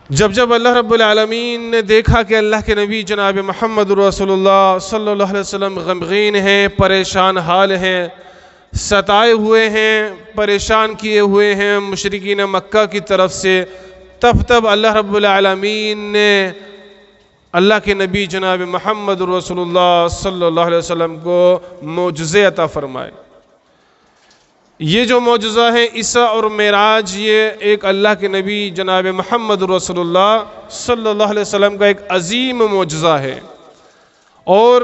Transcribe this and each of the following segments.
جب جب اللہ رب العالمین نے دیکھا کہ اللہ کے نبی جناب محمد رسول اللہ صلی اللہ علیہ وسلم غمگین ہیں، پریشان حال ہیں، ستائے ہوئے ہیں، پریشان کیے ہوئے ہیں مشرکین مکہ کی طرف سے، تب اللہ رب العالمین نے اللہ کے نبی جناب محمد رسول اللہ صلی اللہ علیہ وسلم کو معجزے عطا فرمائے۔ یہ جو معجزہ ہے اسراء اور معراج، یہ ایک اللہ کے نبی جناب محمد رسول اللہ صلی اللہ علیہ وسلم کا ایک عظیم معجزہ ہے، اور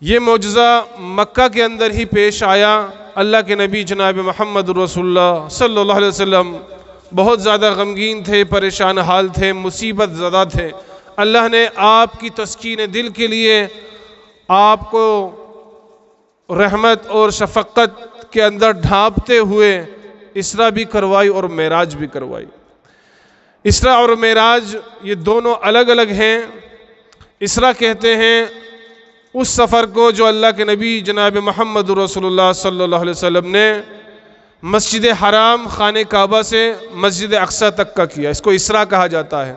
یہ معجزہ مکہ کے اندر ہی پیش آیا۔ اللہ کے نبی جناب محمد رسول اللہ صلی اللہ علیہ وسلم بہت زیادہ غمگین تھے، پریشان حال تھے، مصیبت زدہ تھے۔ اللہ نے آپ کی تسکین دل کے لیے آپ کو رحمت اور شفقت کے اندر ڈھانپتے ہوئے اسراء بھی کروائی اور معراج بھی کروائی۔ اسراء اور معراج یہ دونوں الگ الگ ہیں۔ اسراء کہتے ہیں اس سفر کو جو اللہ کے نبی جناب محمد رسول اللہ صلی اللہ علیہ وسلم نے مسجد حرام خانہ کعبہ سے مسجد اقصی تک کا کیا، اس کو اسراء کہا جاتا ہے۔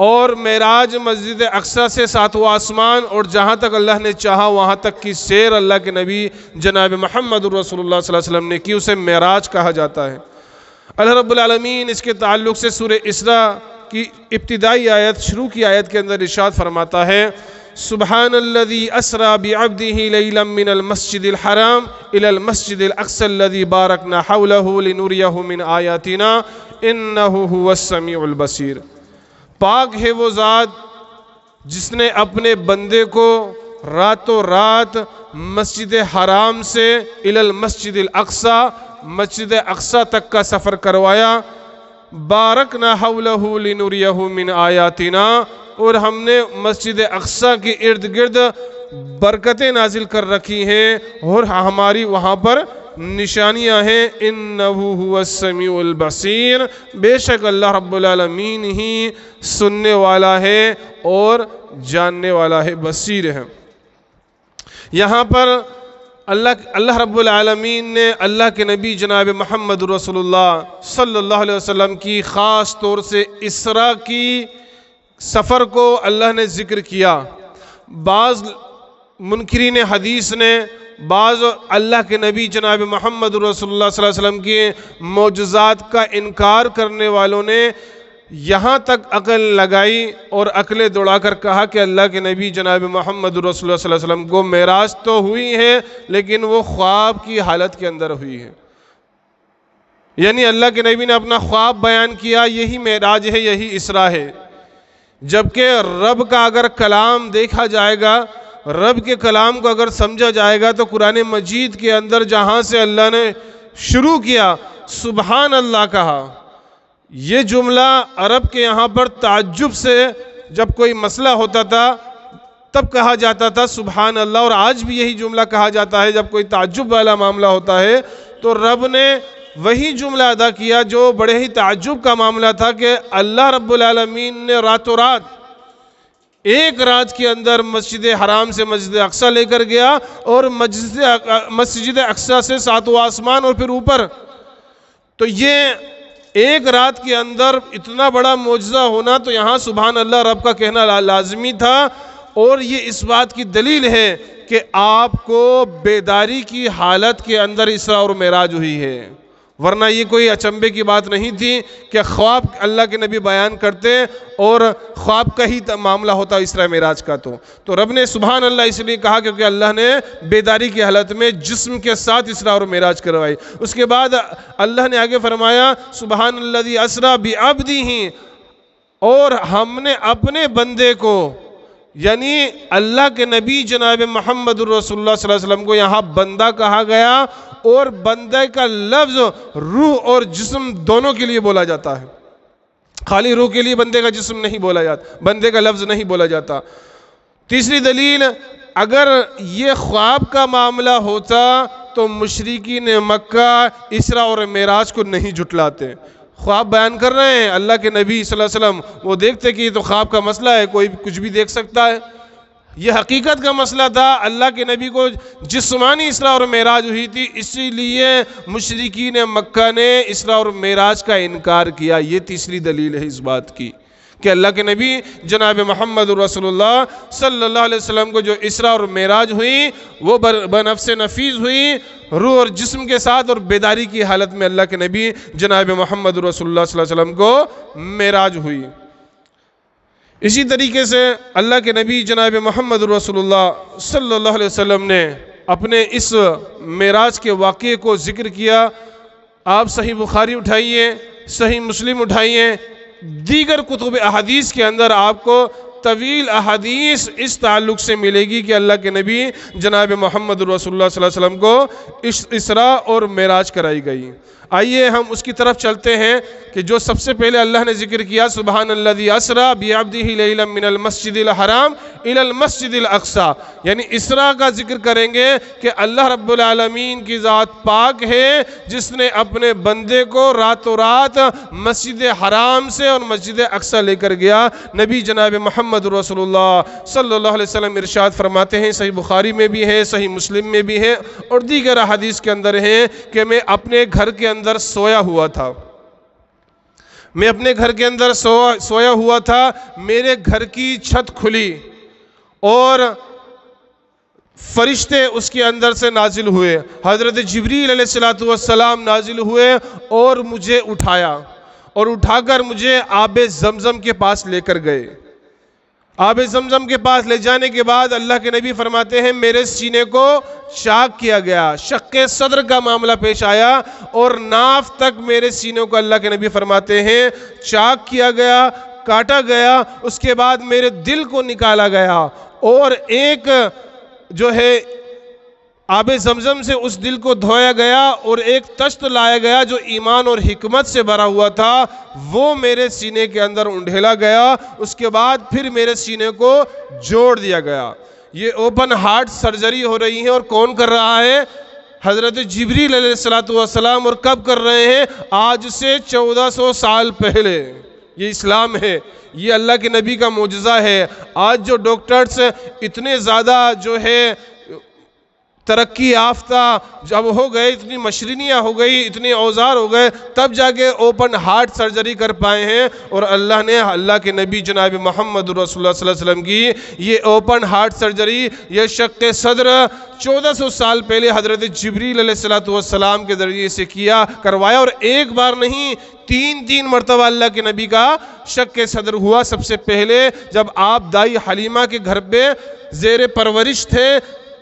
اور معراج مسجد اقصی سے ساتواں آسمان اور جہاں تک اللہ نے چاہا وہاں تک کی سیر اللہ کے نبی جناب محمد رسول اللہ صلی اللہ علیہ وسلم نے کی، اسے معراج کہا جاتا ہے۔ اللہ رب العالمین اس کے تعلق سے سورہ اسراء کی ابتدائی آیت، شروع کی آیت کے اندر ارشاد فرماتا ہے: سبحان الذی اسری بعبدہ لیلا من المسجد الحرام الی المسجد الاقصی الذی بارکنا حولہ لنریہ من آیاتنا انہ هو السمیع البصیر۔ پاک ہے وہ ذات جس نے اپنے بندے کو راتوں رات مسجد حرام سے الی المسجد الاقصی، مسجد اقصی تک کا سفر کروایا، بارکنا حولہ لنریہ من آیاتنا، اور ہم نے مسجد اقصی کے ارد گرد برکتیں نازل کر رکھی ہیں اور ہماری وہاں پر نشانیاں ہیں۔ انہ هو السمیع البصیر، بے شک اللہ رب العالمین ہی سننے والا ہے اور جاننے والا ہے، بصیر ہے۔ یہاں پر اللہ رب العالمین نے اللہ کے نبی جناب محمد رسول اللہ صلی اللہ علیہ وسلم کی خاص طور سے اسراء کی سفر کو اللہ نے ذکر کیا۔ بعض منکرین حدیث نے، بعض اللہ کے نبی جناب محمد رسول اللہ صلی اللہ علیہ وسلم کے معجزات کا انکار کرنے والوں نے یہاں تک عقل لگائی اور عقلیں دوڑا کر کہا کہ اللہ کے نبی جناب محمد رسول اللہ صلی اللہ علیہ وسلم کو معراج تو ہوئی ہے لیکن وہ خواب کی حالت کے اندر ہوئی ہے، یعنی اللہ کے نبی نے اپنا خواب بیان کیا، یہی معراج ہے، یہی اسراء ہے۔ جبکہ رب کا اگر کلام دیکھا جائے گا، رب کے کلام کو اگر سمجھا جائے گا تو قرآن مجید کے اندر جہاں سے اللہ نے شروع کیا سبحان اللہ کہا، یہ جملہ عرب کے یہاں پر تعجب سے جب کوئی مسئلہ ہوتا تھا تب کہا جاتا تھا سبحان اللہ، اور آج بھی یہی جملہ کہا جاتا ہے جب کوئی تعجب والا معاملہ ہوتا ہے تو رب نے وہی جملہ ادا کیا جو بڑے ہی تعجب کا معاملہ تھا کہ اللہ رب العالمین نے راتوں رات ایک رات کے اندر مسجد حرام سے مسجد اقصی لے کر گیا، اور مسجد اقصی سے ساتواں آسمان اور پھر اوپر۔ تو یہ ایک رات کے اندر اتنا بڑا معجزہ ہونا تو یہاں سبحان اللہ رب کا کہنا لازمی تھا، اور یہ اس بات کی دلیل ہے کہ آپ کو بیداری کی حالت کے اندر اسراء اور معراج ہوئی ہے، ورنہ یہ کوئی اچنبے کی بات نہیں تھی کہ خواب اللہ کے نبی بیان کرتے اور خواب کا ہی معاملہ ہوتا اسراء معراج کا۔ تو رب نے سبحان اللہ اس لیے کہا کیونکہ اللہ نے بیداری کی حالت میں جسم کے ساتھ اسراء اور معراج کروائی۔ اس کے بعد اللہ نے آگے فرمایا سبحان الذی اسری بعبدہ، اور ہم نے اپنے بندے کو، یعنی اللہ کے نبی جناب محمد رسول اللہ صلی اللہ علیہ وسلم کو یہاں بندہ کہا گیا، اور بندے کا لفظ روح اور جسم دونوں کے لیے بولا جاتا ہے، خالی روح کے لیے بندے کا جسم نہیں بولا جاتا، بندے کا لفظ نہیں بولا جاتا۔ تیسری دلیل، اگر یہ خواب کا معاملہ ہوتا تو مشرکین مکہ اسراء اور معراج کو نہیں جھٹلاتے۔ خواب بیان کر رہے ہیں اللہ کے نبی صلی اللہ علیہ وسلم، وہ دیکھتے کہ یہ تو خواب کا مسئلہ ہے، کوئی کچھ بھی دیکھ سکتا ہے، یہ حقیقت کا مسئلہ تھا۔ اللہ کے نبی کو جسمانی اسراء اور معراج ہوئی تھی، اسی لیے مشرکین مکہ نے اسراء اور معراج کا انکار کیا۔ یہ تیسری دلیل ہے اس بات کی کہ اللہ کے نبی جناب محمد رسول اللہ صلی اللہ علیہ وسلم کو جو اسراء اور معراج ہوئی وہ بنفس نفیس ہوئی، روح اور جسم کے ساتھ اور بیداری کی حالت میں اللہ کے نبی جناب محمد رسول اللہ صلی اللہ علیہ وسلم کو معراج ہوئی۔ اسی طریقے سے اللہ کے نبی جناب محمد رسول اللہ صلی اللہ علیہ وسلم نے اپنے اس معراج کے واقعے کو ذکر کیا۔ آپ صحیح بخاری اٹھائیے، صحیح مسلم اٹھائیے، دیگر کتب احادیث کے اندر آپ کو طویل احادیث اس تعلق سے ملے گی کہ اللہ کے نبی جناب محمد رسول اللہ صلی اللہ علیہ وسلم کو اسراء اور معراج کرائی گئی۔ آئیے ہم اس کی طرف چلتے ہیں کہ جو سب سے پہلے اللہ نے ذکر کیا، سبحان الذی اسریٰ بعبدہ لیلا من المسجد الحرام الی المسجد الاقصی، یعنی اسراء کا ذکر کریں گے کہ اللہ رب العالمین کی ذات پاک ہے جس نے اپنے بندے کو راتوں رات مسجد حرام سے اور مسجد اقصی لے کر گیا۔ نبی جناب محمد رسول اللہ صلی اللہ علیہ وسلم ارشاد فرماتے ہیں، صحیح بخاری میں بھی ہے، صحیح مسلم میں بھی ہے اور دیگر احادیث کے اندر ہے کہ میں اپنے گھر کے اندر سویا ہوا تھا، میں اپنے گھر کے اندر سویا ہوا تھا، میرے گھر کی چھت کھلی اور فرشتے اس کے اندر سے نازل ہوئے، حضرت جبریل علیہ السلام نازل ہوئے اور مجھے اٹھایا اور اٹھا کر مجھے آب زمزم کے پاس لے کر گئے۔ آب زمزم کے پاس لے جانے کے بعد اللہ کے نبی فرماتے ہیں میرے سینے کو چاک کیا گیا، شق صدر کا معاملہ پیش آیا اور ناف تک میرے سینے کو اللہ کے نبی فرماتے ہیں چاک کیا گیا، کاٹا گیا، اس کے بعد میرے دل کو نکالا گیا اور ایک جو ہے آب زمزم سے اس دل کو دھویا گیا اور ایک تشت لایا گیا جو ایمان اور حکمت سے بھرا ہوا تھا، وہ میرے سینے کے اندر انڈھیلا گیا، اس کے بعد پھر میرے سینے کو جوڑ دیا گیا۔ یہ اوپن ہارٹ سرجری ہو رہی ہے اور کون کر رہا ہے؟ حضرت جبریل علیہ السلام، اور کب کر رہے ہیں؟ آج سے 1400 سال پہلے۔ یہ اسلام ہے، یہ اللہ کے نبی کا معجزہ ہے۔ آج جو ڈاکٹرز اتنے زیادہ جو ہے ترقی یافتہ جب ہو گئے، اتنی مشینریاں ہو گئی، اتنے اوزار ہو گئے، تب جا کے اوپن ہارٹ سرجری کر پائے ہیں، اور اللہ نے اللہ کے نبی جناب محمد رسول اللہ صلی اللہ علیہ وسلم کی یہ اوپن ہارٹ سرجری، یہ شق صدر 1400 سال پہلے حضرت جبریل علیہ السلام کے ذریعے سے کروایا، اور ایک بار نہیں تین مرتبہ اللہ کے نبی کا شق صدر ہوا۔ سب سے پہلے جب آپ دائی حلیمہ کے گھر پہ زیر پرورش تھے،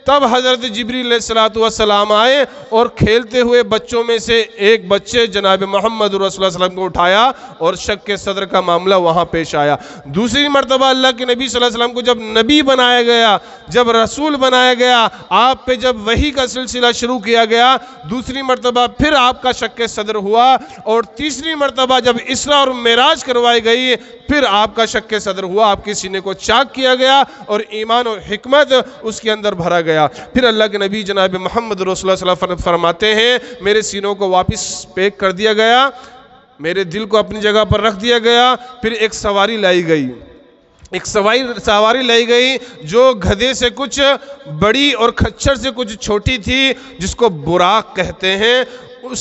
تب حضرت جبریل علیہ السلام آئے اور کھیلتے ہوئے بچوں میں سے ایک بچے جناب محمد رسول اللہ صلی اللہ علیہ وسلم کو اٹھایا اور شق صدر کا معاملہ وہاں پیش آیا۔ دوسری مرتبہ اللہ کے نبی صلی اللہ علیہ وسلم کو جب نبی بنایا گیا، جب رسول بنایا گیا، آپ پہ جب وحی کا سلسلہ شروع کیا گیا، دوسری مرتبہ پھر آپ کا شق صدر ہوا، اور تیسری مرتبہ جب اسراء اور معراج کروائی گئی، پھر آپ کا شق صدر ہوا، آپ کے سینے کو چاک کیا گیا اور ایمان اور حکمت اس کے اندر بھرا گیا۔ پھر اللہ کے نبی جناب محمد رسول اللہ صلی اللہ علیہ وسلم فرماتے ہیں میرے سینوں کو واپس پیک کر دیا گیا، میرے دل کو اپنی جگہ پر رکھ دیا گیا، پھر ایک سواری لائی گئی، ایک سواری لائی گئی جو گدھے سے کچھ بڑی اور کھچر سے کچھ چھوٹی تھی، جس کو براق کہتے ہیں۔ اس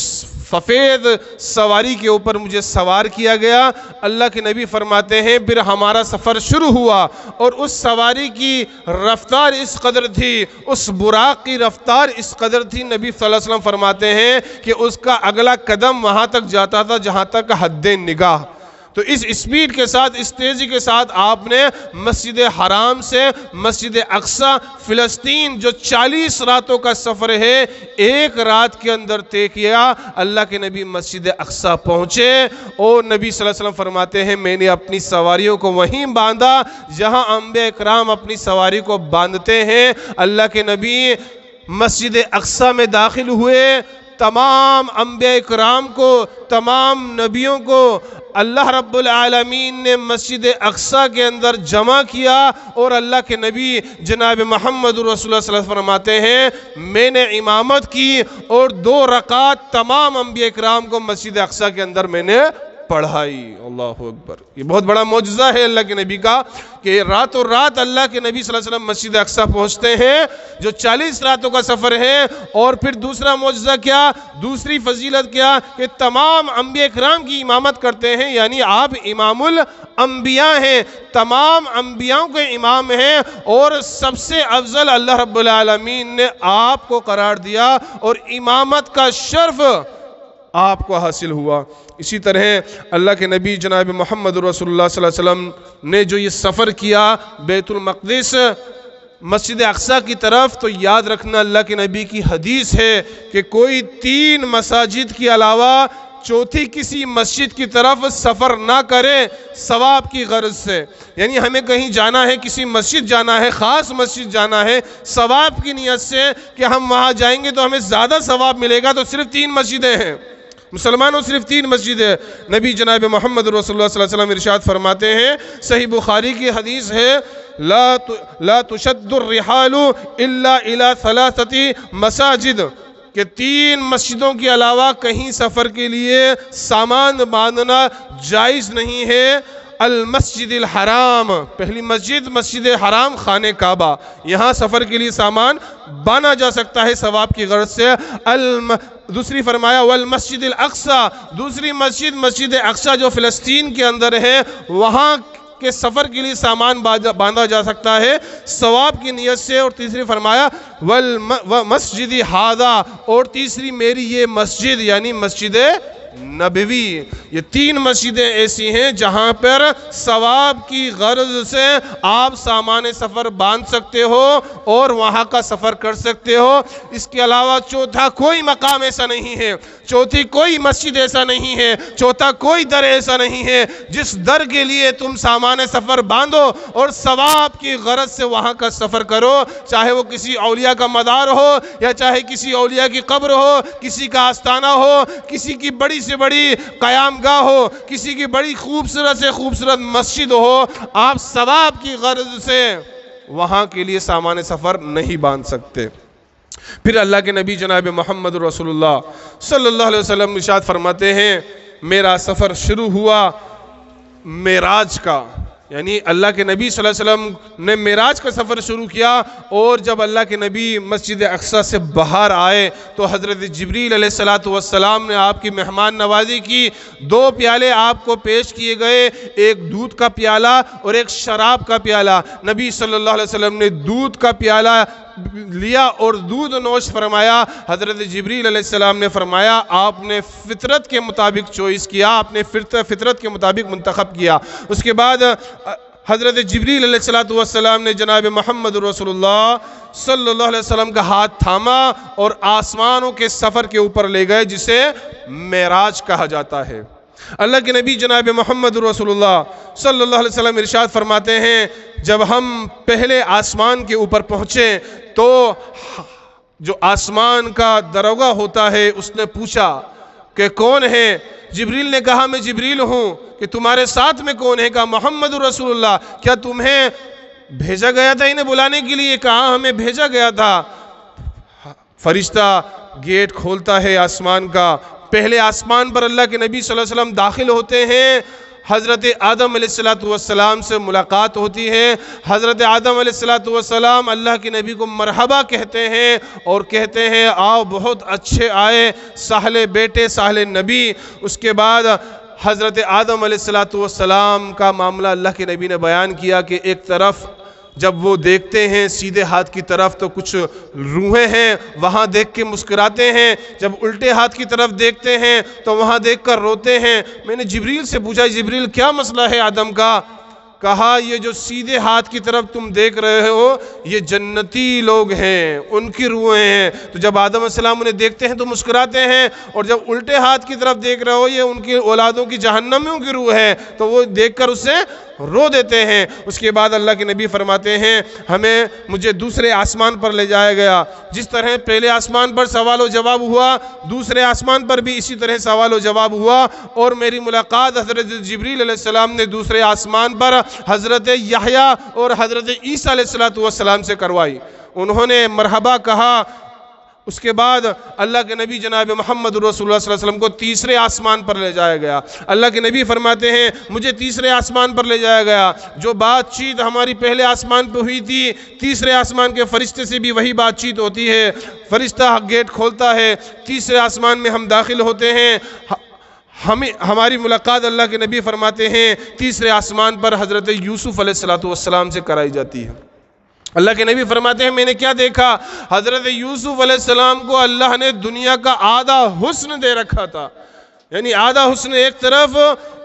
سفید سواری کے اوپر مجھے سوار کیا گیا۔ اللہ کے نبی فرماتے ہیں پھر ہمارا سفر شروع ہوا، اور اس سواری کی رفتار اس قدر تھی، اس براق کی رفتار اس قدر تھی، نبی صلی اللہ علیہ وسلم فرماتے ہیں کہ اس کا اگلا قدم وہاں تک جاتا تھا جہاں تک حد نگاہ۔ تو اس اسپیڈ کے ساتھ، اس تیزی کے ساتھ آپ نے مسجد حرام سے مسجد اقصی فلسطین جو 40 راتوں کا سفر ہے، ایک رات کے اندر طے کیا۔ اللہ کے نبی مسجد اقصی پہنچے اور نبی صلی اللہ علیہ وسلم فرماتے ہیں میں نے اپنی سواریوں کو وہیں باندھا جہاں انبیاء اکرام اپنی سواری کو باندھتے ہیں۔ اللہ کے نبی مسجد اقصی میں داخل ہوئے، تمام انبیاء اکرام کو، تمام نبیوں کو اللہ رب العالمین نے مسجد اقصی کے اندر جمع کیا، اور اللہ کے نبی جناب محمد رسول اللہ صلی اللہ علیہ وسلم فرماتے ہیں میں نے امامت کی اور 2 رکعت تمام انبیاء اکرام کو مسجد اقصی کے اندر میں نے پڑھائی۔ اللہ اکبر، یہ بہت بڑا معجزہ ہے اللہ کے نبی کا کہ راتوں رات اللہ کے نبی صلی اللہ علیہ وسلم مسجد اقصیٰ پہنچتے ہیں، جو 40 راتوں کا سفر ہے۔ اور پھر دوسرا معجزہ کیا، دوسری فضیلت کیا کہ تمام انبیاء کرام کی امامت کرتے ہیں، یعنی آپ امام الانبیاء ہیں، تمام انبیاءوں کے امام ہیں، اور سب سے افضل اللہ رب العالمین نے آپ کو قرار دیا اور امامت کا شرف آپ کو حاصل ہوا۔ اسی طرح اللہ کے نبی جناب محمد رسول اللہ صلی اللہ علیہ وسلم نے جو یہ سفر کیا بیت المقدس مسجد اقصیٰ کی طرف، تو یاد رکھنا اللہ کے نبی کی حدیث ہے کہ کوئی 3 مساجد کے علاوہ چوتھی کسی مسجد کی طرف سفر نہ کرے ثواب کی غرض سے۔ یعنی ہمیں کہیں جانا ہے، کسی مسجد جانا ہے، خاص مسجد جانا ہے، ثواب کی نیت سے کہ ہم وہاں جائیں گے تو ہمیں زیادہ ثواب ملے گا، تو صرف 3 مسجدیں ہیں مسلمانوں، صرف 3 مسجدیں۔ نبی جناب محمد رسول اللہ صلی اللہ علیہ وسلم ارشاد فرماتے ہیں، صحیح بخاری کی حدیث ہے، لا تشد الرحال الا الى 3 مساجد، کہ 3 مسجدوں کے علاوہ کہیں سفر کے لیے سامان باندھنا جائز نہیں ہے۔ المسجد الحرام، پہلی مسجد مسجد حرام خانہ کعبہ، یہاں سفر کے لیے سامان بانا جا سکتا ہے ثواب کی غرض سے۔ دوسری فرمایا والمسجد الاقصیٰ، دوسری مسجد مسجد اقصیٰ جو فلسطین کے اندر ہے، وہاں کے سفر کے لیے سامان باندھا جا سکتا ہے ثواب کی نیت سے۔ اور تیسری فرمایا والمسجد ہذا، اور تیسری میری یہ مسجد یعنی مسجد نبوی۔ یہ 3 مسجدیں ایسی ہیں جہاں پر ثواب کی غرض سے آپ سامان سفر باندھ سکتے ہو اور وہاں کا سفر کر سکتے ہو۔ اس کے علاوہ چوتھا کوئی مقام ایسا نہیں ہے، چوتھی کوئی مسجد ایسا نہیں ہے، چوتھا کوئی در ایسا نہیں ہے جس در کے لیے تم سامان سفر باندھو اور ثواب کی غرض سے وہاں کا سفر کرو، چاہے وہ کسی اولیاء کا مدار ہو یا چاہے کسی اولیاء کی قبر ہو، کسی کا آستانہ ہو، کسی کی بڑی سے بڑی قیام گاہ ہو، کسی کی بڑی خوبصورت سے خوبصورت مسجد ہو، آپ ثواب کی غرض سے وہاں کے لیے سامان سفر نہیں باندھ سکتے۔ پھر اللہ کے نبی جناب محمد رسول اللہ صلی اللہ علیہ وسلم ارشاد فرماتے ہیں، میرا سفر شروع ہوا معراج کا، یعنی اللہ کے نبی صلی اللہ علیہ وسلم نے معراج کا سفر شروع کیا، اور جب اللہ کے نبی مسجد اقصیٰ سے باہر آئے تو حضرت جبریل علیہ السلام نے آپ کی مہمان نوازی کی۔ 2 پیالے آپ کو پیش کیے گئے، ایک دودھ کا پیالہ اور ایک شراب کا پیالہ۔ نبی صلی اللہ علیہ وسلم نے دودھ کا پیالہ لیا اور دودھ نوش فرمایا۔ حضرت جبریل علیہ السلام نے فرمایا آپ نے فطرت کے مطابق چوائس کیا، آپ نے فطرت کے مطابق منتخب کیا۔ اس کے بعد حضرت جبریل علیہ السلام نے جناب محمد رسول اللہ صلی اللہ علیہ وسلم کا ہاتھ تھاما اور آسمانوں کے سفر کے اوپر لے گئے، جسے معراج کہا جاتا ہے۔ اللہ کے نبی جناب محمد رسول اللہ صلی اللہ علیہ وسلم ارشاد فرماتے ہیں، جب ہم پہلے آسمان کے اوپر پہنچے تو جو آسمان کا داروغہ ہوتا ہے اس نے پوچھا کہ کون ہے؟ جبریل نے کہا میں جبریل ہوں۔ کہ تمہارے ساتھ میں کون ہے؟ کہا محمد رسول اللہ۔ کیا تمہیں بھیجا گیا تھا انہیں بلانے کے لیے؟ کہا ہمیں بھیجا گیا تھا۔ فرشتہ گیٹ کھولتا ہے آسمان کا، پہلے آسمان پر اللہ کے نبی صلی اللہ علیہ وسلم داخل ہوتے ہیں، حضرت آدم علیہ السلام سے ملاقات ہوتی ہے۔ حضرت آدم علیہ السلام اللہ کے نبی کو مرحبا کہتے ہیں اور کہتے ہیں آؤ بہت اچھے آئے ساحل بیٹے ساحل نبی۔ اس کے بعد حضرت آدم علیہ السلام کا معاملہ اللہ کے نبی نے بیان کیا کہ ایک طرف جب وہ دیکھتے ہیں سیدھے ہاتھ کی طرف تو کچھ روحیں ہیں، وہاں دیکھ کے مسکراتے ہیں، جب الٹے ہاتھ کی طرف دیکھتے ہیں تو وہاں دیکھ کر روتے ہیں۔ میں نے جبریل سے پوچھا جبریل کیا مسئلہ ہے آدم کا؟ کہا یہ جو سیدھے ہاتھ کی طرف تم دیکھ رہے ہو یہ جنتی لوگ ہیں، ان کی روحیں ہیں۔ تو جب آدم علیہ السلام انہیں دیکھتے ہیں تو مسکراتے ہیں، اور جب الٹے ہاتھ کی طرف دیکھ رہے ہو یہ ان کی اولادوں کی جہنمیوں کی روح ہے، تو وہ دیکھ کر اسے رو دیتے ہیں۔ اس کے بعد اللہ کے نبی فرماتے ہیں مجھے دوسرے آسمان پر لے جایا گیا، جس طرح پہلے آسمان پر سوال و جواب ہوا دوسرے آسمان پر بھی اسی طرح سوال و جواب ہوا، اور میری ملاقات حضرت جبریل علیہ السلام نے دوسرے آسمان پر حضرت یحییٰ اور حضرت عیسیٰ علیہ السلام سے کروائی۔ انہوں نے مرحبا کہا اس کے بعد اللہ کے نبی جناب محمد رسول اللہ صلی اللہ علیہ وسلم کو تیسرے آسمان پر لے جایا گیا۔ اللہ کے نبی فرماتے ہیں مجھے تیسرے آسمان پر لے جایا گیا، جو بات چیت ہماری پہلے آسمان پہ ہوئی تھی، تیسرے آسمان کے فرشتے سے بھی وہی بات چیت ہوتی ہے۔ فرشتہ گیٹ کھولتا ہے، تیسرے آسمان میں ہم داخل ہوتے ہیں، ہماری ملاقات اللہ کے نبی فرماتے ہیں تیسرے آسمان پر حضرت یوسف علیہ السلام سے کرائی جاتی ہے۔ اللہ کے نبی فرماتے ہیں میں نے کیا دیکھا، حضرت یوسف علیہ السلام کو اللہ نے دنیا کا آدھا حسن دے رکھا تھا، یعنی آدھا حسن ایک طرف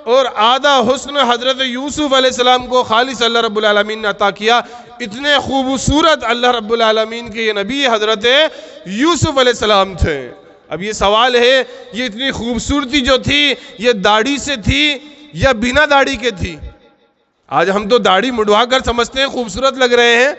اور آدھا حسن حضرت یوسف علیہ السلام کو خالص اللہ رب العالمین نے عطا کیا۔ اتنے خوبصورت اللہ رب العالمین کے یہ نبی حضرت یوسف علیہ السلام تھے۔ اب یہ سوال ہے یہ اتنی خوبصورتی جو تھی یہ داڑھی سے تھی یا بنا داڑھی کے تھی؟ آج ہم تو داڑھی مڈوا کر سمجھتے ہیں خوبصورت لگ رہے ہیں،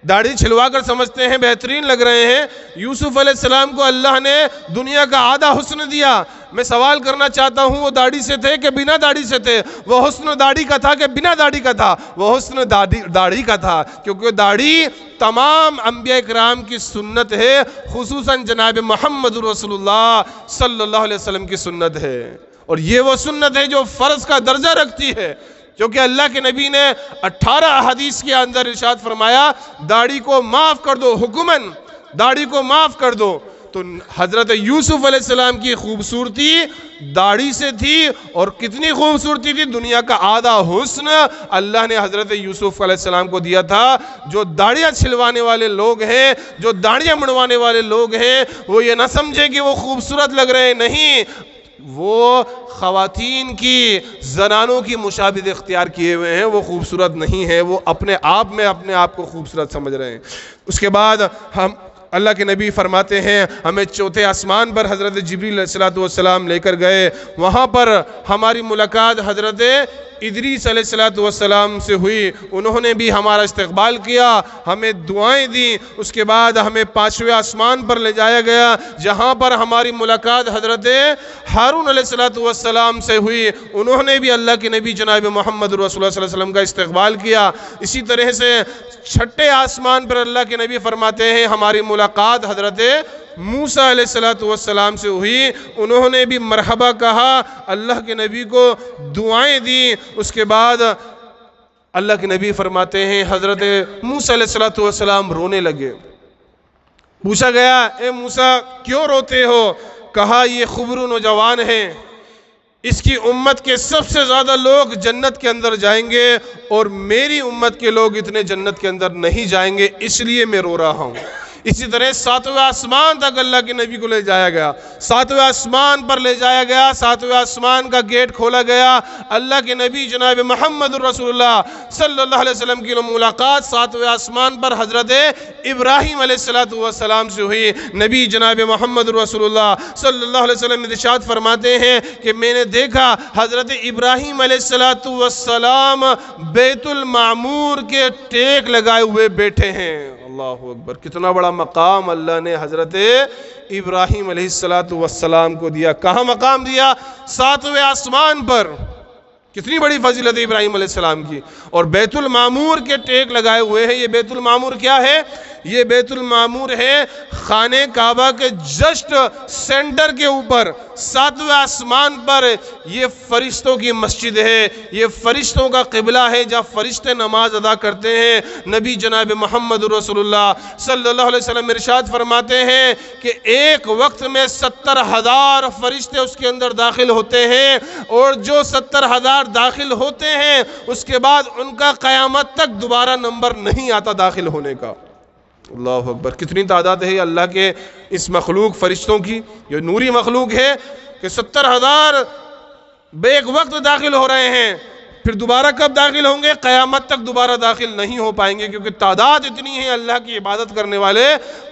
داڑھی چھلوا کر سمجھتے ہیں بہترین لگ رہے ہیں۔ یوسف علیہ السلام کو اللہ نے دنیا کا آدھا حسن دیا۔ میں سوال کرنا چاہتا ہوں وہ داڑھی سے تھے کہ بنا داڑھی سے تھے؟ وہ حسن داڑھی کا تھا کہ بنا داڑھی کا تھا؟ وہ حسن داڑھی کا تھا، کیونکہ داڑھی تمام انبیاء کرام کی سنت ہے، خصوصاً جناب محمد رسول اللہ صلی اللہ علیہ وسلم کی سنت ہے، اور یہ وہ سنت ہے جو فرض کا درجہ رکھتی ہے، کیونکہ اللہ کے نبی نے 18 احادیث کے اندر ارشاد فرمایا داڑھی کو معاف کر دو، حکماً داڑھی کو معاف کر دو۔ تو حضرت یوسف علیہ السلام کی خوبصورتی داڑھی سے تھی، اور کتنی خوبصورتی تھی، دنیا کا آدھا حسن اللہ نے حضرت یوسف علیہ السلام کو دیا تھا۔ جو داڑیاں چھلوانے والے لوگ ہیں، جو داڑیاں مڑوانے والے لوگ ہیں، وہ یہ نہ سمجھے کہ وہ خوبصورت لگ رہے ہیں، نہیں، وہ خواتین کی، زنانوں کی مشابہت اختیار کیے ہوئے ہیں، وہ خوبصورت نہیں ہے، وہ اپنے آپ میں اپنے آپ کو خوبصورت سمجھ رہے ہیں۔ اس کے بعد اللہ کے نبی فرماتے ہیں ہمیں چوتھے آسمان پر حضرت جبریل علیہ السلام لے کر گئے، وہاں پر ہماری ملاقات حضرت ادریس علیہ السلام سے ہوئی، انہوں نے بھی ہمارا استقبال کیا، ہمیں دعائیں دیں۔ اس کے بعد ہمیں 5ویں آسمان پر لے جایا گیا، جہاں پر ہماری ملاقات حضرت ہارون علیہ السلام سے ہوئی، انہوں نے بھی اللہ کے نبی جناب محمد رسول اللہ صلی اللہ علیہ وسلم کا استقبال کیا۔ اسی طرح سے 6 آسمان پر اللہ کے نبی فرماتے ہیں ہماری ملاقات حضرت موسیٰ علیہ السلام سے ہوئی، انہوں نے بھی مرحبا کہا، اللہ کے نبی کو دعائیں دی۔ اس کے بعد اللہ کے نبی فرماتے ہیں حضرت موسیٰ علیہ السلام رونے لگے۔ پوچھا گیا اے موسیٰ کیوں روتے ہو؟ کہا یہ خبرو نوجوان ہے، اس کی امت کے سب سے زیادہ لوگ جنت کے اندر جائیں گے، اور میری امت کے لوگ اتنے جنت کے اندر نہیں جائیں گے، اس لیے میں رو رہا ہوں۔ اسی طرح 7ویں آسمان تک اللہ کے نبی کو لے جایا گیا، 7ویں آسمان پر لے جایا گیا، 7ویں آسمان کا گیٹ کھولا گیا، اللہ کے نبی جناب محمد رسول اللہ صلی اللہ علیہ وسلم کی ملاقات 7ویں آسمان پر حضرت ابراہیم علیہ السلام سے ہوئی۔ نبی جناب محمد رسول اللہ صلی اللہ علیہ وسلم ارشاد فرماتے ہیں کہ میں نے دیکھا حضرت ابراہیم علیہ السلام بیت المعمور کے ٹیک لگائے ہوئے بیٹھے ہیں۔ اللہ اکبر، کتنا بڑا مقام اللہ نے حضرت ابراہیم علیہ السلام کو دیا۔ کہاں مقام دیا؟ 7ویں آسمان پر۔ کتنی بڑی فضیلت ابراہیم علیہ السلام کی، اور بیت المعمور کے ٹیک لگائے ہوئے ہیں۔ یہ بیت المعمور کیا ہے؟ یہ بیت المعمور ہے خانہ کعبہ کے جسٹ سینٹر کے اوپر 7ویں آسمان پر۔ یہ فرشتوں کی مسجد ہے، یہ فرشتوں کا قبلہ ہے، جہاں فرشتے نماز ادا کرتے ہیں۔ نبی جناب محمد رسول اللہ صلی اللہ علیہ وسلم ارشاد فرماتے ہیں کہ ایک وقت میں 70,000 فرشتے اس کے اندر داخل ہوتے ہیں، اور جو 70,000 داخل ہوتے ہیں اس کے بعد ان کا قیامت تک دوبارہ نمبر نہیں آتا داخل ہونے کا۔ اللہ اکبر، کتنی تعداد ہے اللہ کے اس مخلوق فرشتوں کی، یہ نوری مخلوق ہے کہ 70,000 بے ایک وقت داخل ہو رہے ہیں، پھر دوبارہ کب داخل ہوں گے؟ قیامت تک دوبارہ داخل نہیں ہو پائیں گے، کیونکہ تعداد اتنی ہے اللہ کی عبادت کرنے والے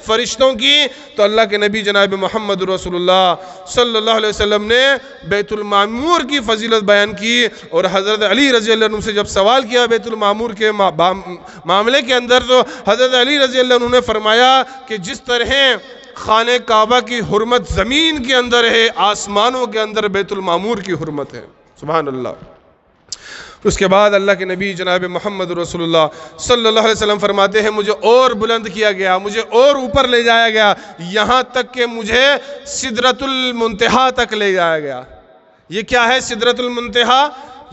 فرشتوں کی۔ تو اللہ کے نبی جناب محمد رسول اللہ صلی اللہ علیہ وسلم نے بیت المعمور کی فضیلت بیان کی، اور حضرت علی رضی اللہ عنہ سے جب سوال کیا بیت المعمور کے معاملے کے اندر، تو حضرت علی رضی اللہ عنہ نے فرمایا کہ جس طرح خانہ کعبہ کی حرمت زمین کے اندر ہے، آسمانوں کے اندر بیت المعمور کی حرمت ہے۔ سبحان اللہ۔ اس کے بعد اللہ کے نبی جناب محمد رسول اللہ صلی اللہ علیہ وسلم فرماتے ہیں مجھے اور بلند کیا گیا، مجھے اور اوپر لے جایا گیا، یہاں تک کہ مجھے سدرۃ المنتہا تک لے جایا گیا۔ یہ کیا ہے سدرۃ المنتہا؟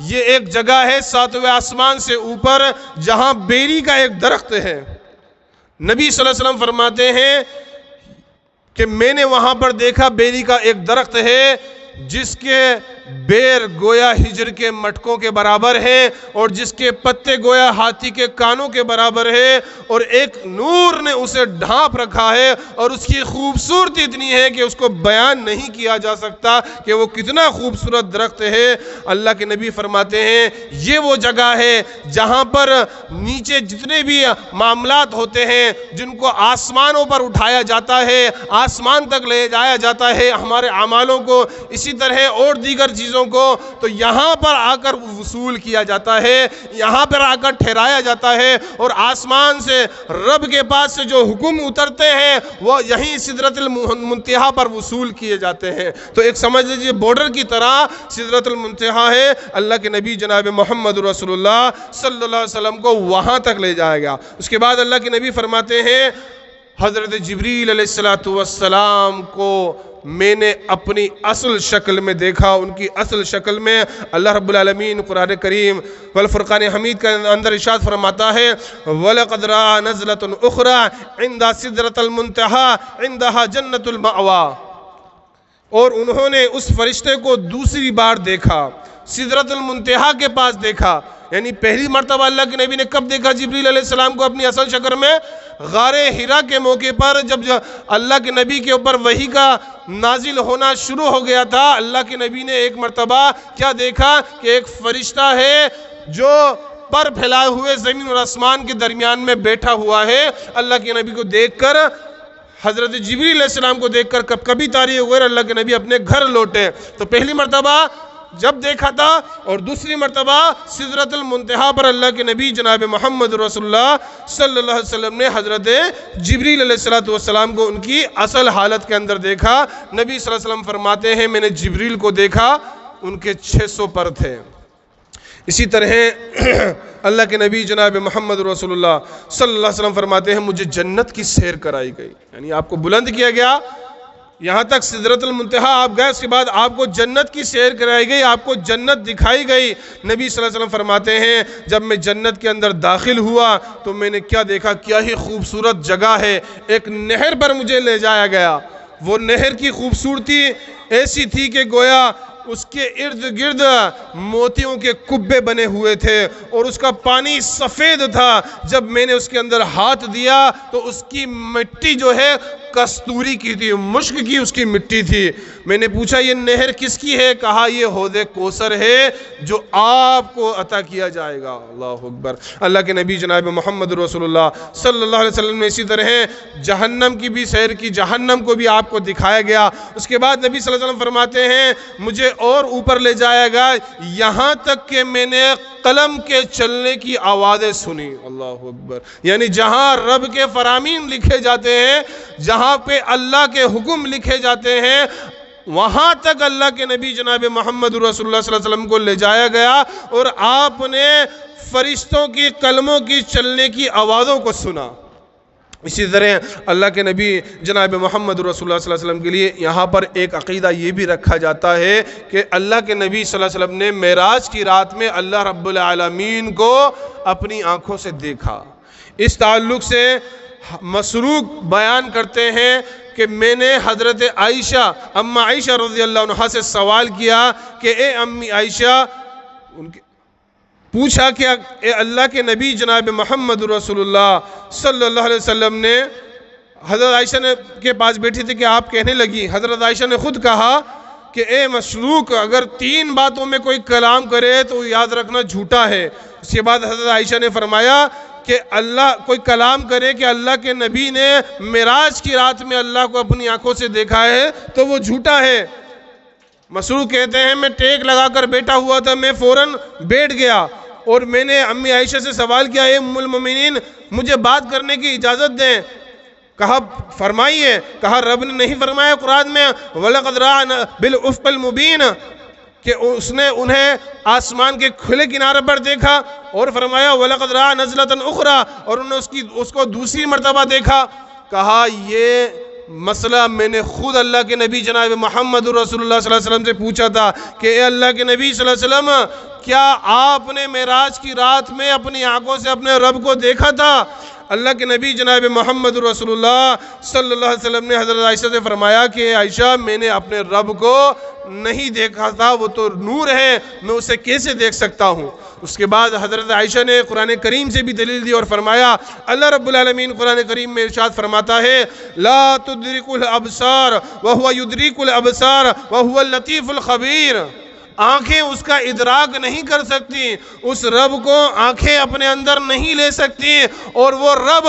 یہ ایک جگہ ہے 7ویں آسمان سے اوپر جہاں بیری کا ایک درخت ہے۔ نبی صلی اللہ علیہ وسلم فرماتے ہیں کہ میں نے وہاں پر دیکھا بیری کا ایک درخت ہے جس کے بیر گویا ہجر کے مٹکوں کے برابر ہے اور جس کے پتے گویا ہاتھی کے کانوں کے برابر ہے، اور ایک نور نے اسے ڈھانپ رکھا ہے اور اس کی خوبصورتی اتنی ہے کہ اس کو بیان نہیں کیا جا سکتا کہ وہ کتنا خوبصورت درخت ہے۔ اللہ کے نبی فرماتے ہیں یہ وہ جگہ ہے جہاں پر نیچے جتنے بھی معاملات ہوتے ہیں جن کو آسمانوں پر اٹھایا جاتا ہے، آسمان تک لے جایا جاتا ہے ہمارے اعمالوں کو، اسی طرح اور دیگر چیزوں کو، تو یہاں پر آ کر وصول کیا جاتا ہے، یہاں پر آ کر ٹھہرایا جاتا ہے، اور آسمان سے رب کے پاس سے جو حکم اترتے ہیں وہ یہیں سدرۃ المنتہا پر وصول کیے جاتے ہیں۔ تو ایک سمجھ لیجئے بارڈر کی طرح سدرۃ المنتہا ہے۔ اللہ کے نبی جناب محمد رسول اللہ صلی اللہ علیہ وسلم کو وہاں تک لے جایا گیا۔ اس کے بعد اللہ کے نبی فرماتے ہیں حضرت جبریل علیہ السلام کو میں نے اپنی اصل شکل میں دیکھا، ان کی اصل شکل میں۔ اللہ رب العالمین قرآن کریم والفرقان حمید کا اندر ارشاد فرماتا ہے وَلَقَدْ رَأَىٰ نَزْلَةٌ أُخْرَىٰ عِنْدَ سِدْرَةِ الْمُنْتَهَىٰ عِنْدَهَا جَنَّةُ الْمَأْوَىٰ، اور انہوں نے اس فرشتے کو دوسری بار دیکھا، سدرۃ المنتہا کے پاس دیکھا۔ یعنی پہلی مرتبہ اللہ کے نبی نے کب دیکھا جبریل علیہ السلام کو اپنی اصل شکل میں؟ غار حرا کے موقع پر جب اللہ کے نبی کے اوپر وحی کا نازل ہونا شروع ہو گیا تھا، اللہ کے نبی نے ایک مرتبہ کیا دیکھا کہ ایک فرشتہ ہے جو پر پھیلائے ہوئے زمین اور آسمان کے درمیان میں بیٹھا ہوا ہے۔ اللہ کے نبی کو دیکھ کر، حضرت جبریل علیہ السلام کو دیکھ کر کبھی تاریخ ہوئے اللہ کے نبی اپنے گھر لوٹے۔ تو پہلی مرتبہ جب دیکھا تھا، اور دوسری مرتبہ سدرۃ المنتہا پر اللہ کے نبی جناب محمد رسول اللہ صلی اللہ علیہ وسلم نے حضرت جبریل علیہ السلام کو ان کی اصل حالت کے اندر دیکھا۔ نبی صلی اللہ علیہ وسلم فرماتے ہیں میں نے جبریل کو دیکھا، ان کے 600 پر تھے۔ اسی طرح اللہ کے نبی جناب محمد رسول اللہ صلی اللہ علیہ وسلم فرماتے ہیں مجھے جنت کی سیر کرائی گئی، یعنی آپ کو بلند کیا گیا، یہاں تک سدرۃ المنتہا آپ گئے، اس کے بعد آپ کو جنت کی سیر کرائی گئی، آپ کو جنت دکھائی گئی۔ نبی صلی اللہ علیہ وسلم فرماتے ہیں جب میں جنت کے اندر داخل ہوا تو میں نے کیا دیکھا، کیا ہی خوبصورت جگہ ہے۔ ایک نہر پر مجھے لے جایا گیا، وہ نہر کی خوبصورتی ایسی تھی کہ گویا اس کے ارد گرد موتیوں کے کبے بنے ہوئے تھے اور اس کا پانی سفید تھا۔ جب میں نے اس کے اندر ہاتھ دیا تو اس کی مٹی جو ہے کستوری کی تھی، مشک کی اس کی مٹی تھی۔ میں نے پوچھا یہ نہر کس کی ہے؟ کہا یہ حوض کوثر ہے جو آپ کو عطا کیا جائے گا۔ اللہ اکبر۔ اللہ کے نبی جناب محمد رسول اللہ صلی اللہ علیہ وسلم نے اسی طرح جہنم کی بھی سیر کی، جہنم کو بھی آپ کو دکھایا گیا۔ اس کے بعد نبی صلی اللہ علیہ وسلم فرماتے ہیں مجھے اور اوپر لے جایا گیا، یہاں تک کہ میں نے قلم کے چلنے کی آوازیں سنی۔ اللہ اکبر۔ یعنی جہاں رب کے فرامین لکھے جاتے ہیں، جہاں پہ اللہ کے حکم لکھے جاتے ہیں، وہاں تک اللہ کے نبی جناب محمد رسول اللہ صلی اللہ علیہ وسلم کو لے جایا گیا اور آپ نے فرشتوں کی قلموں کی چلنے کی آوازوں کو سنا۔ اسی طرح اللہ کے نبی جناب محمد رسول اللہ صلی اللہ علیہ وسلم کے لیے یہاں پر ایک عقیدہ یہ بھی رکھا جاتا ہے کہ اللہ کے نبی صلی اللہ علیہ وسلم نے معراج کی رات میں اللہ رب العالمین کو اپنی آنکھوں سے دیکھا۔ اس تعلق سے مسروق بیان کرتے ہیں کہ میں نے حضرت عائشہ، اماں عائشہ رضی اللہ عنہا سے سوال کیا کہ اے امی عائشہ، پوچھا کہ اے اللہ کے نبی جناب محمد رسول اللہ صلی اللہ علیہ وسلم نے، حضرت عائشہ کے پاس بیٹھی تھی کہ آپ کہنے لگی، حضرت عائشہ نے خود کہا کہ اے مشروق اگر 3 باتوں میں کوئی کلام کرے تو یاد رکھنا جھوٹا ہے۔ اس کے بعد حضرت عائشہ نے فرمایا کہ اللہ کوئی کلام کرے کہ اللہ کے نبی نے معراج کی رات میں اللہ کو اپنی آنکھوں سے دیکھا ہے تو وہ جھوٹا ہے۔ مسروق کہتے ہیں میں ٹیک لگا کر بیٹھا ہوا تھا، میں فوراً بیٹھ گیا اور میں نے امی عائشہ سے سوال کیا اے ام المومنین مجھے بات کرنے کی اجازت دیں۔ کہا فرمائیے۔ کہا رب نے نہیں فرمایا قرآن میں وَلَقَدْ رَأَىٰ بِالْأُفْقِ الْمُبِينِ، کہ اس نے انہیں آسمان کے کھلے کنارے پر دیکھا اور فرمایا وَلَقَدْ رَأَى نَزْلَةً أُخْرَى، اور انہوں نے اس کو دوسری مرتبہ دیکھا. کہا یہ مسئلہ میں نے خود اللہ کے نبی جناب محمد رسول اللہ صلی اللہ علیہ وسلم سے پوچھا تھا کہ اے اللہ کے نبی صلی اللہ علیہ وسلم، کیا آپ نے معراج کی رات میں اپنی آنکھوں سے اپنے رب کو دیکھا تھا؟ اللہ کے نبی جناب محمد رسول اللہ صلی اللہ علیہ وسلم نے حضرت عائشہ سے فرمایا کہ عائشہ میں نے اپنے رب کو نہیں دیکھا تھا، وہ تو نور ہے، میں اسے کیسے دیکھ سکتا ہوں؟ اس کے بعد حضرت عائشہ نے قرآن کریم سے بھی دلیل دی اور فرمایا اللہ رب العالمین قرآن کریم میں ارشاد فرماتا ہے لا تدرک الابصار وہو یدرک الابصار وہو اللطیف الخبیر. آنکھیں اس کا ادراک نہیں کر سکتی، اس رب کو آنکھیں اپنے اندر نہیں لے سکتی، اور وہ رب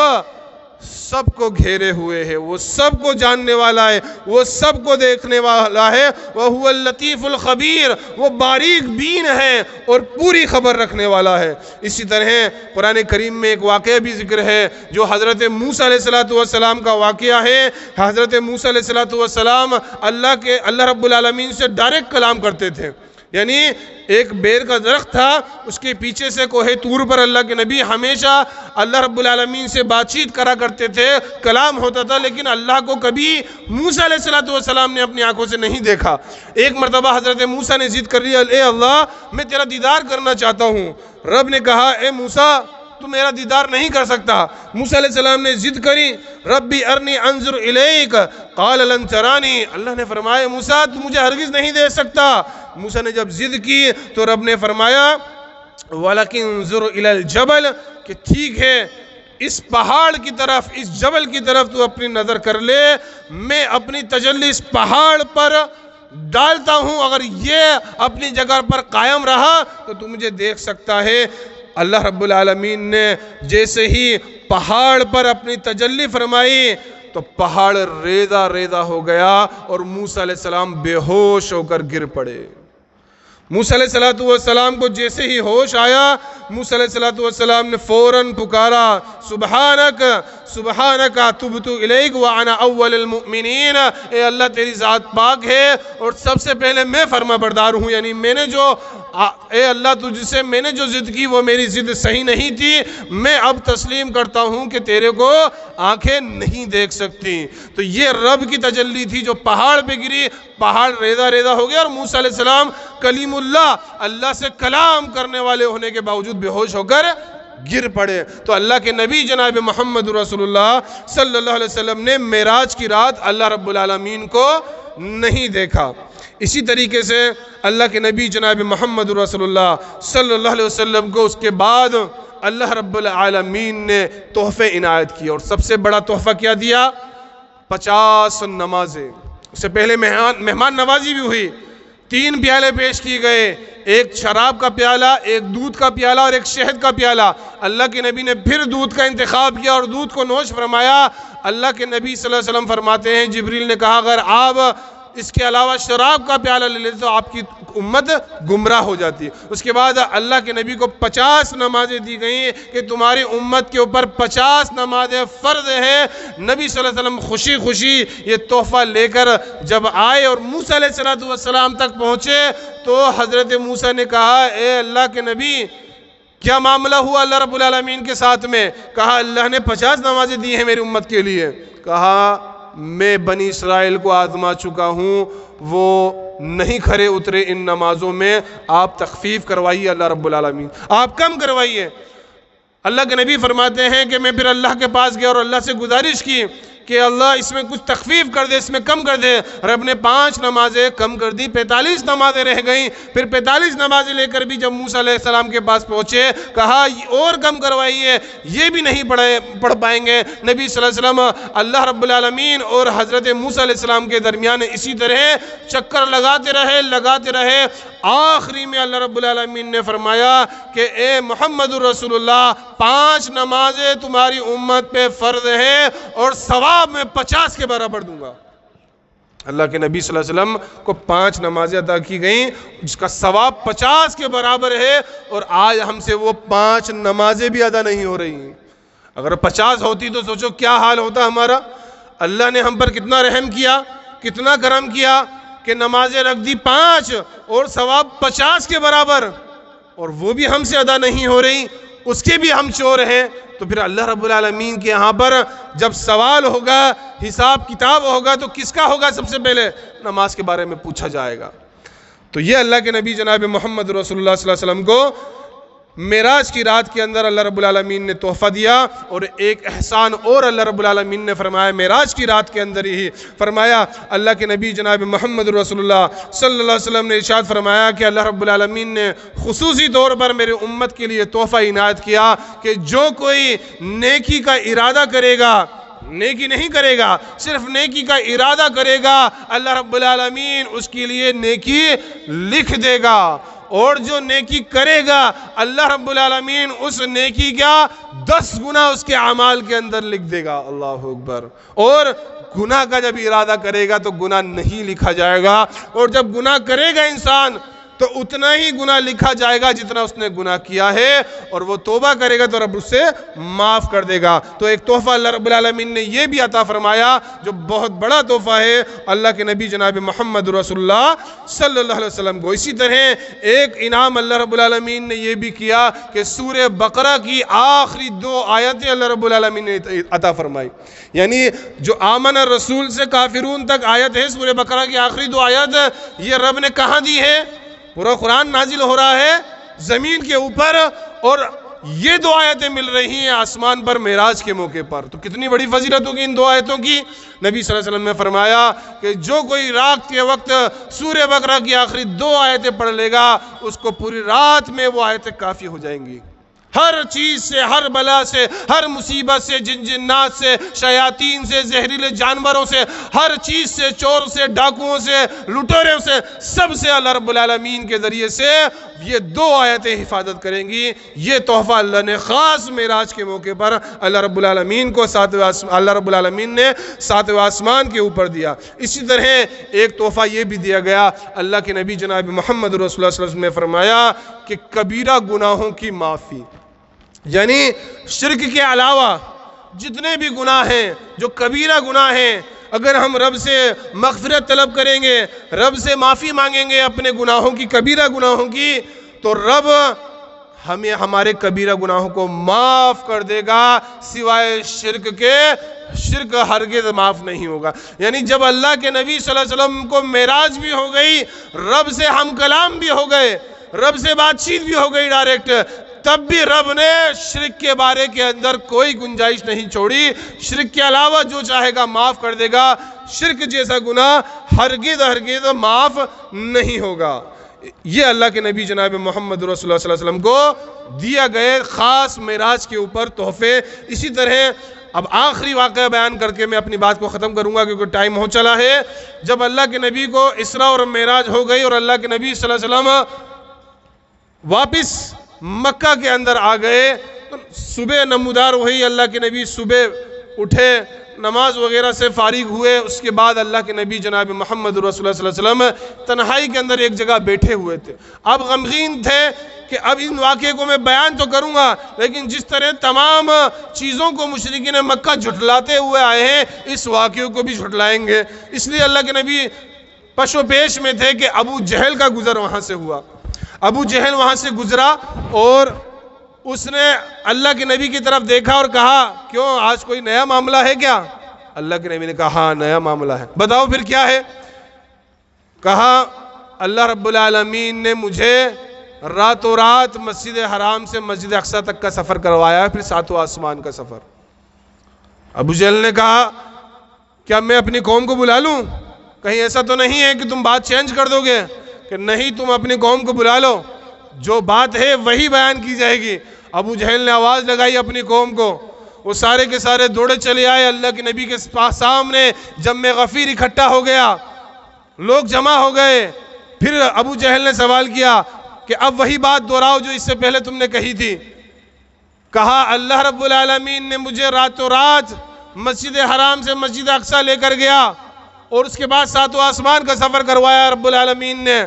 سب کو گھیرے ہوئے ہے، وہ سب کو جاننے والا ہے، وہ سب کو دیکھنے والا ہے. وَهُوَ اللطیف الخبیر، وہ باریک بین ہے اور پوری خبر رکھنے والا ہے. اسی طرح قرآن کریم میں ایک واقعہ بھی ذکر ہے جو حضرت موسیٰ علیہ السلام کا واقعہ ہے. حضرت موسیٰ علیہ السلام اللہ رب العالمین سے ڈائریکٹ کلام کرتے تھے. یعنی ایک بیر کا درخت تھا، اس کے پیچھے سے کوہ طور پر اللہ کے نبی ہمیشہ اللہ رب العالمین سے بات چیت کرا کرتے تھے، کلام ہوتا تھا، لیکن اللہ کو کبھی موسیٰ علیہ السلام نے اپنی آنکھوں سے نہیں دیکھا. ایک مرتبہ حضرت موسیٰ نے ضد کر لیا، اے اللہ میں تیرا دیدار کرنا چاہتا ہوں. رب نے کہا اے موسیٰ تو میرا دیدار نہیں کر سکتا. موسیٰ علیہ السلام نے ضد کری، ربی ارنی انظر الیک قال لن ترانی. اللہ نے فرمایا موسیٰ تو مجھے ہرگز نہیں دیکھ سکتا. موسیٰ نے جب ضد کی تو رب نے فرمایا وَلَكِنْ انظر الی الجبل، کہ ٹھیک ہے اس پہاڑ کی طرف، اس جبل کی طرف تو اپنی نظر کر لے، میں اپنی تجلی اس پہاڑ پر ڈالتا ہوں، اگر یہ اپنی جگہ پر قائم رہا تو تو مجھے دیکھ سکتا ہے. اللہ رب العالمین نے جیسے ہی پہاڑ پر اپنی تجلی فرمائی تو پہاڑ ریزہ ریزہ ہو گیا اور موسیٰ علیہ السلام بے ہوش ہو کر گر پڑے. موسیٰ علیہ السلام کو جیسے ہی ہوش آیا، موسیٰ علیہ السلام نے فوراً پکارا سبحانک سبحانک تبت الیک وانا اول المؤمنین. اے اللہ تیری ذات پاک ہے اور سب سے پہلے میں فرما بردار ہوں، یعنی میں نے جو اے اللہ تجھ سے میں نے جو ضد کی وہ میری ضد صحیح نہیں تھی. میں اب تسلیم کرتا ہوں کہ تیرے کو آنکھیں نہیں دیکھ سکتی. تو یہ رب کی تجلی تھی جو پہاڑ پہ گری، پہاڑ ریزہ ریزہ ہو گیا اور موسیٰ علیہ السلام کلیم اللہ سے کلام کرنے والے ہونے کے باوجود بے ہوش ہو کر گر پڑے. تو اللہ کے نبی جناب محمد رسول اللہ صلی اللہ علیہ وسلم نے معراج کی رات اللہ رب العالمین کو نہیں دیکھا. اسی طریقے سے اللہ کے نبی جناب محمد رسول اللہ صلی اللہ علیہ وسلم کو اس کے بعد اللہ رب العالمین نے تحفے عنایت کیا، اور سب سے بڑا تحفہ کیا دیا؟ 50 نمازیں. اس سے پہلے مہمان نوازی بھی ہوئی. 3 پیالے پیش کی گئے، ایک شراب کا پیالہ، ایک دودھ کا پیالہ اور ایک شہد کا پیالہ. اللہ کے نبی نے پھر دودھ کا انتخاب کیا اور دودھ کو نوش فرمایا. اللہ کے نبی صلی اللہ علیہ وسلم فرماتے ہیں جبریل نے کہا اگر آپ اس کے علاوہ شراب کا پیالہ لے لیتے تو آپ کی امت گمراہ ہو جاتی. اس کے بعد اللہ کے نبی کو 50 نمازیں دی گئیں کہ تمہاری امت کے اوپر 50 نمازیں فرض ہے. نبی صلی اللہ علیہ وسلم خوشی خوشی یہ تحفہ لے کر جب آئے اور موسیٰ علیہ السلام تک پہنچے تو حضرت موسیٰ نے کہا اے اللہ کے نبی کیا معاملہ ہوا اللہ رب العالمین کے ساتھ میں؟ کہا اللہ نے 50 نمازیں دی ہیں میری امت کے لیے. کہا میں بنی اسرائیل کو آزما چکا ہوں، وہ نہیں کھرے اترے ان نمازوں میں، آپ تخفیف کروائیے اللہ رب العالمین، آپ کم کروائیے. اللہ کے نبی فرماتے ہیں کہ میں پھر اللہ کے پاس گیا اور اللہ سے گزارش کی کہ اللہ اس میں کچھ تخفیف کر دے، اس میں کم کر دے. رب نے 5 نمازیں کم کر دی، 45 نمازیں رہ گئیں. پھر 45 نمازیں لے کر بھی جب موسیٰ علیہ السلام کے پاس پہنچے کہا اور کم کروائیے، یہ بھی نہیں پڑھ پائیں گے. نبی صلی اللہ علیہ وسلم اللہ رب العالمین اور حضرت موسیٰ علیہ السلام کے درمیان اسی طرح چکر لگاتے رہے. آخری میں اللہ رب العالمین نے فرمایا کہ اے محمد رسول اللہ 5 نمازیں تمہاری امت پہ فرض ہے اور ثواب میں 50 کے برابر دوں گا. اللہ کے نبی صلی اللہ علیہ وسلم کو 5 نمازیں ادا کی گئیں جس کا ثواب 50 کے برابر ہے، اور آج ہم سے وہ 5 نمازیں بھی ادا نہیں ہو رہی ہیں. اگر 50 ہوتی تو سوچو کیا حال ہوتا ہمارا. اللہ نے ہم پر کتنا رحم کیا، کتنا کرم کیا کہ نمازیں رکھ دی 5 اور ثواب 50 کے برابر، اور وہ بھی ہم سے ادا نہیں ہو رہی، اس کے بھی ہم چور ہیں، تو پھر اللہ رب العالمین کے یہاں پر جب سوال ہوگا، حساب کتاب ہوگا، تو کس کا ہوگا؟ سب سے پہلے نماز کے بارے میں پوچھا جائے گا۔ تو یہ اللہ کے نبی جناب محمد رسول اللہ صلی اللہ علیہ وسلم کو معراج کی رات کے اندر اللہ رب العالمین نے تحفہ دیا، اور ایک احسان اور اللہ رب العالمین نے فرمایا معراج کی رات کے اندر ہی فرمایا۔ اللہ کے نبی جناب محمد رسول اللہ صلی اللہ علیہ وسلم نے ارشاد فرمایا کہ اللہ رب العالمین نے خصوصی طور پر میرے امت کے لیے تحفہ عنایت کیا کہ جو کوئی نیکی کا ارادہ کرے گا، نیکی نہیں کرے گا، صرف نیکی کا ارادہ کرے گا، اللہ رب العالمین اس کے لیے نیکی لکھ دے گا، اور جو نیکی کرے گا اللہ رب العالمین اس نیکی کا 10 گنا اس کے اعمال کے اندر لکھ دے گا۔ اللہ اکبر۔ اور گناہ کا جب ارادہ کرے گا تو گناہ نہیں لکھا جائے گا، اور جب گناہ کرے گا انسان تو اتنا ہی گناہ لکھا جائے گا جتنا اس نے گناہ کیا ہے، اور وہ توبہ کرے گا تو رب اس سے معاف کر دے گا۔ تو ایک تحفہ اللہ رب العالمین نے یہ بھی عطا فرمایا جو بہت بڑا تحفہ ہے اللہ کے نبی جناب محمد رسول اللہ صلی اللہ علیہ وسلم کو۔ اسی طرح ایک انعام اللہ رب العالمین نے یہ بھی کیا کہ سورہ بقرہ کی آخری 2 آیتیں اللہ رب العالمین نے عطا فرمائی، یعنی جو آمن الرسول سے کافرون تک آیت ہے، سورہ بقرہ کی آخری 2 آیت یہ رب نے کہاں دی ہے؟ پورا قرآن نازل ہو رہا ہے زمین کے اوپر، اور یہ 2 آیتیں مل رہی ہیں آسمان پر معراج کے موقع پر۔ تو کتنی بڑی فضیلت ہوگی ان 2 آیتوں کی۔ نبی صلی اللہ علیہ وسلم نے فرمایا کہ جو کوئی رات کے وقت سورہ بقرہ کی آخری 2 آیتیں پڑھ لے گا، اس کو پوری رات میں وہ آیتیں کافی ہو جائیں گی، ہر چیز سے، ہر بلا سے، ہر مصیبت سے، جنات سے، شیاطین سے، زہریلے جانوروں سے، ہر چیز سے، چور سے، ڈاکوؤں سے، لٹوروں سے، سب سے اللہ رب العالمین کے ذریعے سے یہ 2 آیتیں حفاظت کریں گی۔ یہ تحفہ اللہ نے خاص معراج کے موقع پر اللہ رب العالمین کو اللہ رب العالمین نے 7ویں آسمان کے اوپر دیا۔ اسی طرح ایک تحفہ یہ بھی دیا گیا، اللہ کے نبی جناب محمد رسول اللہ صلی اللہ علیہ وسلم نے فرمایا کہ کبیرہ گناہوں کی معافی، یعنی شرک کے علاوہ جتنے بھی گناہ ہیں، جو کبیرہ گناہ ہیں، اگر ہم رب سے مغفرت طلب کریں گے، رب سے معافی مانگیں گے اپنے گناہوں کی، کبیرہ گناہوں کی، تو رب ہمیں ہمارے کبیرہ گناہوں کو معاف کر دے گا، سوائے شرک کے۔ شرک ہرگز معاف نہیں ہوگا۔ یعنی جب اللہ کے نبی صلی اللہ علیہ وسلم کو معراج بھی ہو گئی، رب سے ہم کلام بھی ہو گئے، رب سے بات چیت بھی ہو گئی ڈائریکٹ، تب بھی رب نے شرک کے بارے کے اندر کوئی گنجائش نہیں چھوڑی۔ شرک کے علاوہ جو چاہے گا معاف کر دے گا، شرک جیسا گناہ ہرگز معاف نہیں ہوگا۔ یہ اللہ کے نبی جناب محمد رسول اللہ صلی اللہ علیہ وسلم کو دیا گئے خاص معراج کے اوپر تحفے۔ اسی طرح اب آخری واقعہ بیان کر کے میں اپنی بات کو ختم کروں گا کیونکہ ٹائم ہو چلا ہے۔ جب اللہ کے نبی کو اسراء اور معراج ہو گئی اور اللہ کے نبی صلی اللہ علیہ وسلم واپس مکہ کے اندر آ گئے، تو صبح نمودار ہوئی، اللہ کے نبی صبح اٹھے، نماز وغیرہ سے فارغ ہوئے، اس کے بعد اللہ کے نبی جناب محمد رسول اللہ صلی اللہ علیہ وسلم تنہائی کے اندر ایک جگہ بیٹھے ہوئے تھے۔ اب غمگین تھے کہ اب ان واقعے کو میں بیان تو کروں گا، لیکن جس طرح تمام چیزوں کو مشرکین مکہ جھٹلاتے ہوئے آئے ہیں، اس واقعے کو بھی جھٹلائیں گے۔ اس لیے اللہ کے نبی پشو پیش میں تھے کہ ابو جہل کا گزر وہاں سے ہوا۔ ابو جہل وہاں سے گزرا اور اس نے اللہ کے نبی کی طرف دیکھا اور کہا، کیوں آج کوئی نیا معاملہ ہے کیا؟ اللہ کے نبی نے کہا ہاں نیا معاملہ ہے۔ بتاؤ پھر کیا ہے؟ کہا اللہ رب العالمین نے مجھے راتوں رات مسجد حرام سے مسجد اقصی تک کا سفر کروایا ہے، پھر 7واں آسمان کا سفر۔ ابو جہل نے کہا کیا میں اپنی قوم کو بلا لوں؟ کہیں ایسا تو نہیں ہے کہ تم بات چینج کر دو گے؟ کہ نہیں، تم اپنی قوم کو بلا لو، جو بات ہے وہی بیان کی جائے گی۔ ابو جہل نے آواز لگائی اپنی قوم کو، وہ سارے کے سارے دوڑے چلے آئے اللہ کے نبی کے سامنے۔ جمع غفیر اکٹھا ہو گیا، لوگ جمع ہو گئے۔ پھر ابو جہل نے سوال کیا کہ اب وہی بات دہراؤ جو اس سے پہلے تم نے کہی تھی۔ کہا اللہ رب العالمین نے مجھے راتوں رات مسجد حرام سے مسجد اقصی لے کر گیا اور اس کے بعد 7واں آسمان کا سفر کروایا رب العالمین نے۔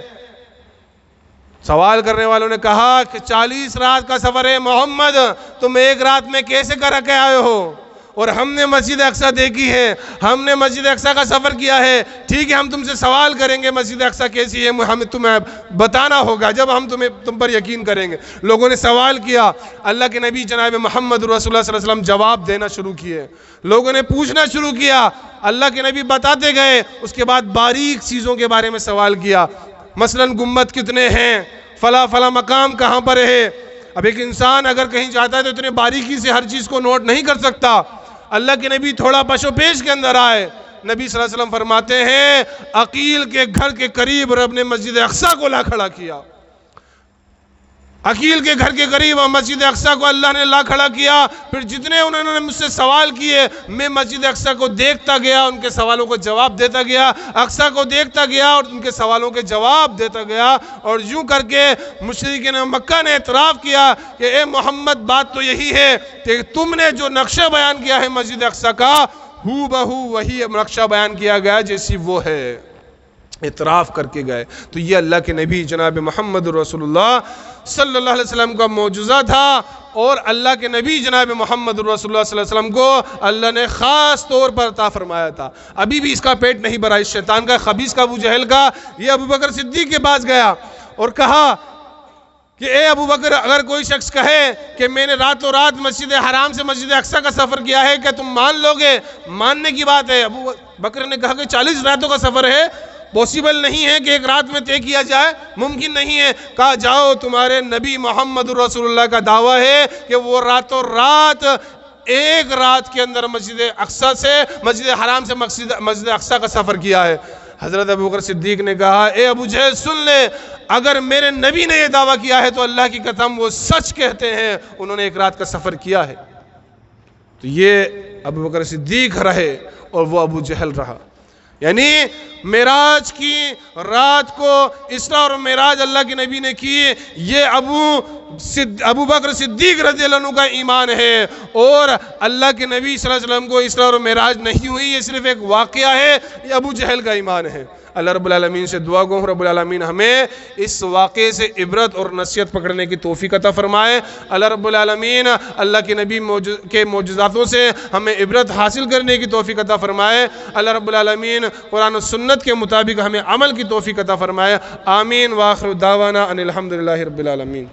سوال کرنے والوں نے کہا کہ 40 رات کا سفر ہے محمد، تم ایک رات میں کیسے کر کے آئے ہو؟ اور ہم نے مسجد اقصی دیکھی ہے، ہم نے مسجد اقصی کا سفر کیا ہے، ٹھیک ہے ہم تم سے سوال کریں گے مسجد اقصی کیسی ہے، ہمیں تمہیں بتانا ہوگا جب ہم تم پر یقین کریں گے۔ لوگوں نے سوال کیا، اللہ کے نبی جناب محمد رسول اللہ صلی اللہ علیہ وسلم جواب دینا شروع کیے، لوگوں نے پوچھنا شروع کیا، اللہ کے نبی بتاتے گئے، اس کے بعد باریک چیزوں کے بارے میں سوال کیا، مثلا گنبد کتنے ہیں، فلاں فلاں مقام کہاں پر ہے۔ اب ایک انسان اگر کہیں جاتا ہے تو اتنے باریکی سے ہر چیز کو نوٹ نہیں کر سکتا۔ اللہ کے نبی تھوڑا پش و پیش کے اندر آئے، نبی صلی اللہ علیہ وسلم فرماتے ہیں عقیل کے گھر کے قریب رب نے مسجد اقصی کو لا کھڑا کیا، عقیل کے گھر کے قریب مسجد اقصی کو اللہ نے لا کھڑا کیا۔ پھر جتنے انہوں نے مجھ سے سوال کیے میں مسجد اقصی کو دیکھتا گیا، ان کے سوالوں کو جواب دیتا گیا، اقصی کو دیکھتا گیا اور ان کے سوالوں کے جواب دیتا گیا، اور یوں کر کے مشرکین مکہ نے اعتراف کیا کہ اے محمد بات تو یہی ہے کہ تم نے جو نقشہ بیان کیا ہے مسجد اقصی کا ہو بہو وہی نقشہ بیان کیا گیا جیسی وہ ہے، اعتراف کر کے گئے۔ تو یہ اللہ کے نبی جناب محمد رسول اللہ صلی اللہ علیہ وسلم کا معجزہ تھا، اور اللہ کے نبی جناب محمد رسول اللہ صلی اللہ علیہ وسلم کو اللہ نے خاص طور پر عطا فرمایا تھا۔ ابھی بھی اس کا پیٹ نہیں بھرا، اس شیطان کا، خبیث کا، ابو جہل کا۔ یہ ابو بکر صدیق کے پاس گیا اور کہا کہ اے ابو بکر، اگر کوئی شخص کہے کہ میں نے راتوں رات مسجد حرام سے مسجد اقصی کا سفر کیا ہے، کیا تم مان لو گے؟ ماننے کی بات ہے۔ ابو بکر نے کہا کہ 40 راتوں کا سفر ہے، پوسیبل نہیں ہے کہ ایک رات میں طے کیا جائے، ممکن نہیں ہے۔ کہا جاؤ، تمہارے نبی محمد رسول اللہ کا دعویٰ ہے کہ وہ راتوں رات ایک رات کے اندر مسجد اقصی سے مسجد حرام سے مسجد اقصی کا سفر کیا ہے۔ حضرت ابو بکر صدیق نے کہا اے ابو جہل سن لے، اگر میرے نبی نے یہ دعویٰ کیا ہے تو اللہ کی قسم وہ سچ کہتے ہیں، انہوں نے ایک رات کا سفر کیا ہے۔ تو یہ ابو بکر صدیق رہے اور وہ ابو جہل رہا۔ یعنی معراج کی رات کو اسراء اور معراج اللہ کے نبی نے کی، یہ ابو بکر صدیق رضی اللہ عنہ کا ایمان ہے، اور اللہ کے نبی صلی اللہ علیہ وسلم کو اسراء اور معراج نہیں ہوئی، یہ صرف ایک واقعہ ہے، یہ ابو جہل کا ایمان ہے۔ اللہ رب العالمین سے دعا گو رب العالمین ہمیں اس واقعے سے عبرت اور نصیحت پکڑنے کی توفیق عطا فرمائے۔ اللہ رب العالمین اللہ کے نبی کے معجزاتوں سے ہمیں عبرت حاصل کرنے کی توفیق عطا فرمائے۔ اللہ رب العالمین قرآن و سنت کے مطابق ہمیں عمل کی توفیق عطا فرمائے۔ آمین۔ وآخر دعوانا ان الحمدللہ رب العالمین۔